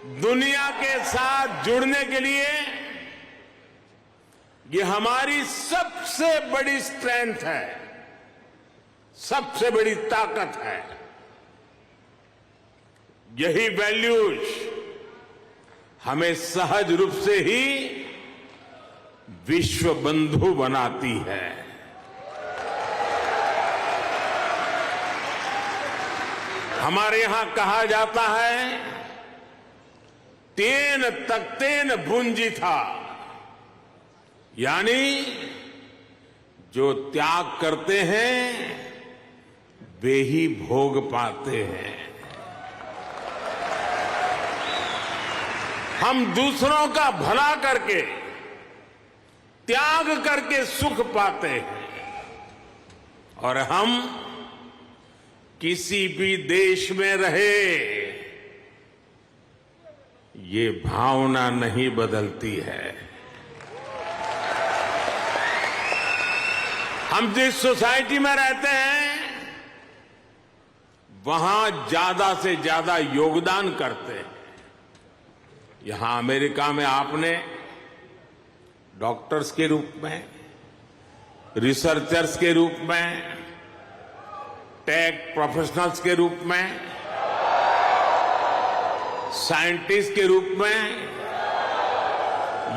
दुनिया के साथ जुड़ने के लिए ये हमारी सबसे बड़ी स्ट्रेंथ है, सबसे बड़ी ताकत है। यही वैल्यूज हमें सहज रूप से ही विश्व बंधु बनाती है। हमारे यहां कहा जाता है, तेन तख्तेन भुंजी था, यानी जो त्याग करते हैं वे ही भोग पाते हैं। हम दूसरों का भला करके, त्याग करके सुख पाते हैं, और हम किसी भी देश में रहे ये भावना नहीं बदलती है। हम जिस सोसाइटी में रहते हैं वहां ज्यादा से ज्यादा योगदान करते हैं। यहां अमेरिका में आपने डॉक्टर्स के रूप में, रिसर्चर्स के रूप में, टेक प्रोफेशनल्स के रूप में, साइंटिस्ट के रूप में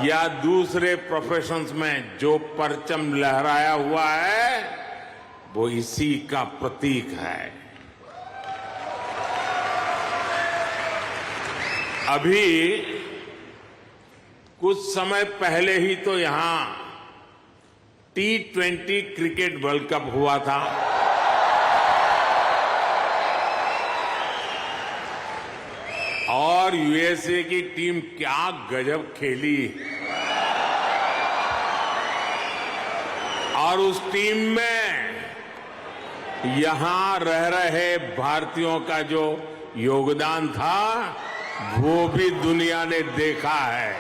या दूसरे प्रोफेशंस में जो परचम लहराया हुआ है वो इसी का प्रतीक है। अभी कुछ समय पहले ही तो यहां T20 क्रिकेट वर्ल्ड कप हुआ था। और यूएसए की टीम क्या गजब खेली, और उस टीम में यहां रह रहे भारतीयों का जो योगदान था वो भी दुनिया ने देखा है।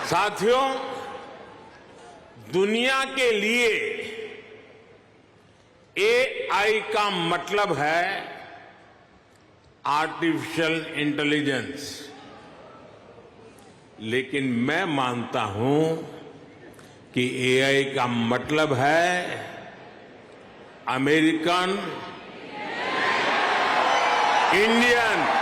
साथियों, दुनिया के लिए AI का मतलब है आर्टिफिशियल इंटेलिजेंस, लेकिन मैं मानता हूं कि AI का मतलब है अमेरिकन इंडियन।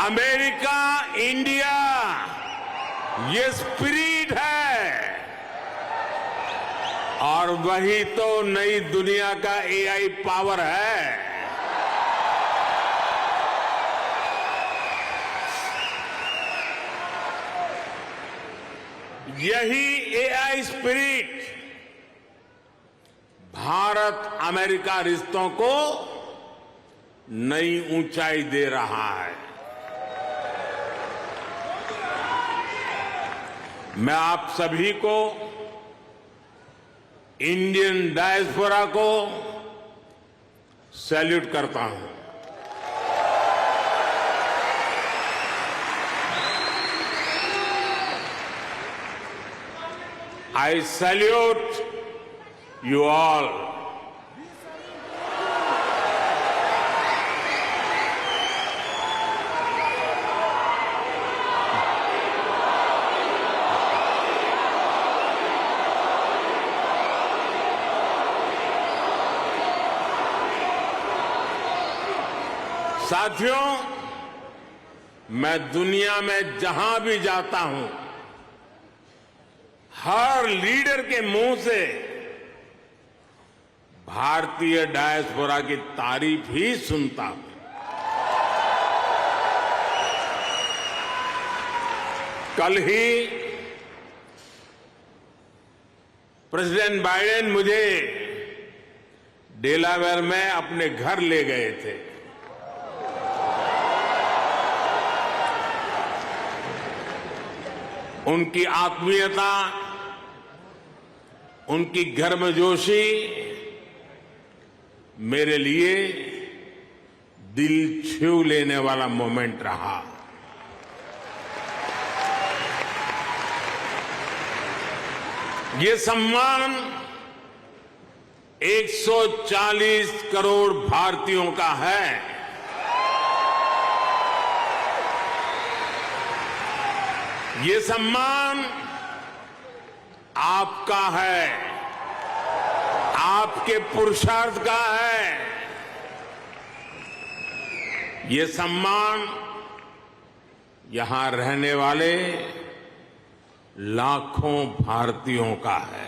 अमेरिका इंडिया ये स्पिरिट है, और वही तो नई दुनिया का AI पावर है। यही AI स्पिरिट भारत अमेरिका रिश्तों को नई ऊंचाई दे रहा है। मैं आप सभी को, इंडियन डायस्पोरा को सैल्यूट करता हूं। I salute you all. साथियों, मैं दुनिया में जहां भी जाता हूं हर लीडर के मुंह से भारतीय डायस्पोरा की तारीफ ही सुनता हूं। कल ही प्रेसिडेंट बाइडेन मुझे डेलावेयर में अपने घर ले गए थे। उनकी आत्मीयता, उनकी गर्मजोशी मेरे लिए दिल छू लेने वाला मोमेंट रहा। ये सम्मान 140 करोड़ भारतीयों का है। ये सम्मान आपका है, आपके पुरुषार्थ का है। ये सम्मान यहां रहने वाले लाखों भारतीयों का है।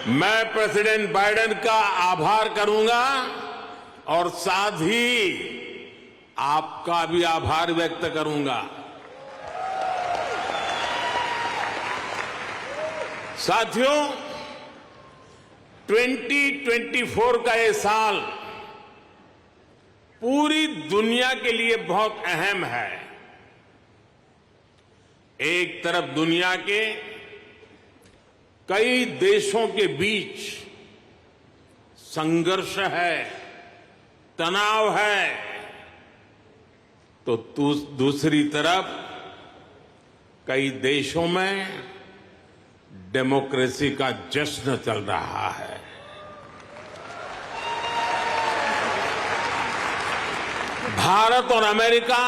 मैं प्रेसिडेंट बाइडेन का आभार करूंगा और साथ ही आपका भी आभार व्यक्त करूंगा। साथियों, 2024 का ये साल पूरी दुनिया के लिए बहुत अहम है। एक तरफ दुनिया के कई देशों के बीच संघर्ष है, तनाव है, तो दूसरी तरफ कई देशों में डेमोक्रेसी का जश्न चल रहा है। भारत और अमेरिका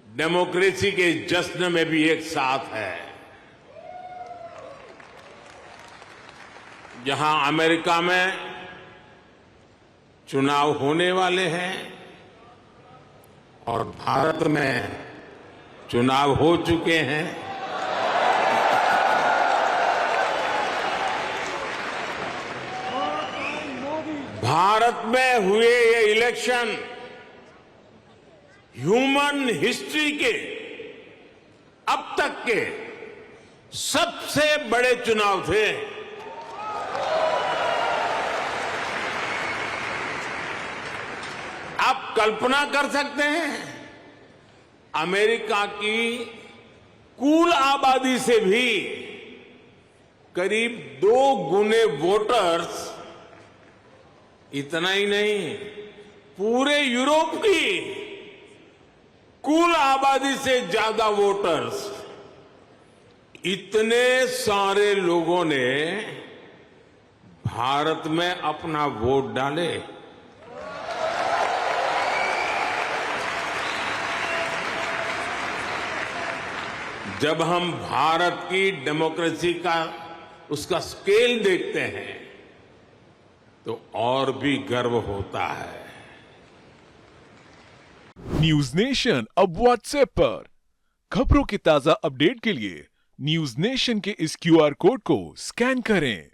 डेमोक्रेसी के जश्न में भी एक साथ है। जहां अमेरिका में चुनाव होने वाले हैं और भारत में चुनाव हो चुके हैं, भारत में हुए ये इलेक्शन ह्यूमन हिस्ट्री के अब तक के सबसे बड़े चुनाव थे। आप कल्पना कर सकते हैं, अमेरिका की कुल आबादी से भी करीब 2 गुने वोटर्स, इतना ही नहीं, पूरे यूरोप की कुल आबादी से ज्यादा वोटर्स, इतने सारे लोगों ने भारत में अपना वोट डाले। जब हम भारत की डेमोक्रेसी का उसका स्केल देखते हैं तो और भी गर्व होता है। न्यूज नेशन अब व्हाट्सएप पर खबरों के ताजा अपडेट के लिए न्यूज नेशन के इस QR कोड को स्कैन करें।